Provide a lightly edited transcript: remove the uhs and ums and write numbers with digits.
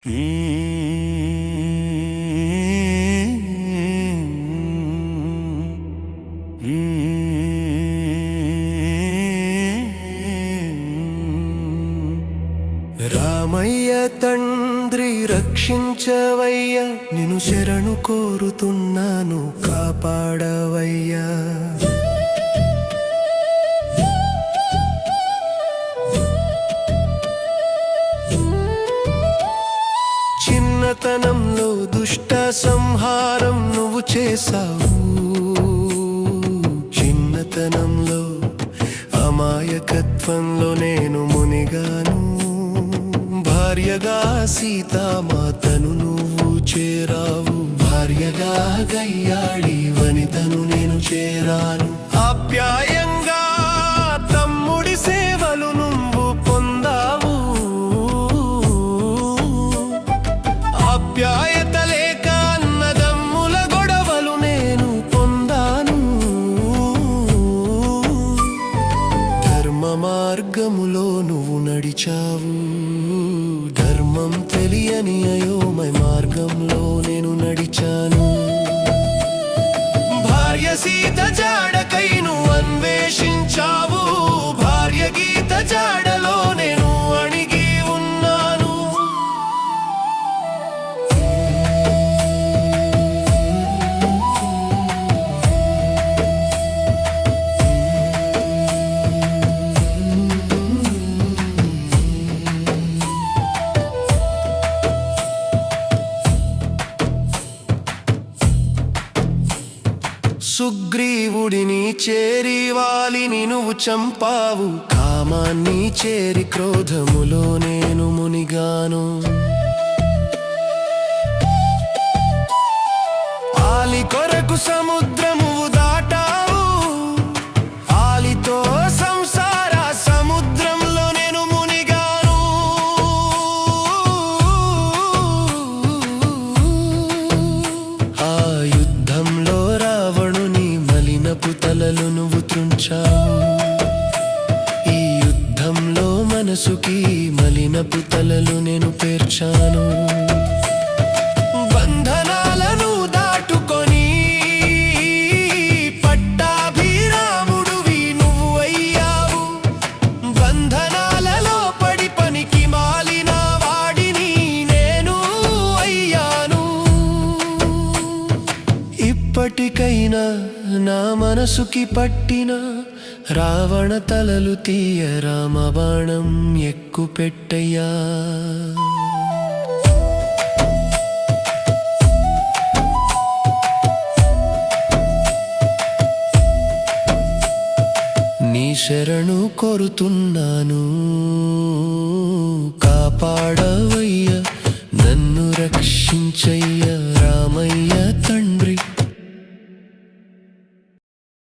రామయ్య తండ్రి రక్షించవయ్య, నిన్ను శరణు కోరుతున్నాను కాపాడవయ్యా. చిన్నతనంలో దుష్ట సంహారం నువ్వు చేశావు, చిన్నతనంలో అమాయకత్వంలో నేను మునిగాను. భార్యగా సీతామాతను నువ్వు చేరావు, భార్యగా గయ్యాళి వనితను నేను చేరాను. ఆప్యాయంగా తమ్ముడి సేవలు నువ్వు పొందావు, ఆప్యాయత లేక అన్నదమ్ముల గొడవలు నేను పొందాను. ధర్మ మార్గములో నువ్వు నడిచావు, ధర్మం తెలియని అయోమయ మార్గంలో నేను నడిచాను. భార్య సీత జాడకై నువ్వు అన్వేషించావు, భార్య గీత జాడలో నేను అణిగి ఉన్నాను. సుగ్రీవుడిని చేరి వాలిని నువ్వు చంపావు, కామాన్ని చేరి క్రోధములో నేను మునిగాను. ఆలి కొరకు సముద్రము దాటావు, ఆలితో సంసార సముద్రంలో నేను మునిగాను. ఆ యుద్ధంలో తలలు నువ్వు త్రుంచావు, ఈ యుద్ధంలో మనసుకి మలినపు తలలు నేను పేర్చాను. బంధనాలను దాటుకొని పట్టాభిరాముడువి నువ్వు అయ్యావు, బంధనాలలో పడి పనికి మాలిన వాడిని నేను అయ్యాను. ఇప్పటికైనా నా మనసుకి పట్టిన రావణ తలలు తీయ రామబాణం ఎక్కుపెట్టయ్యా. నీ శరణు కోరుతున్నాను కాపాడవయ్య, నన్ను రక్షించయ్య రామయ్య.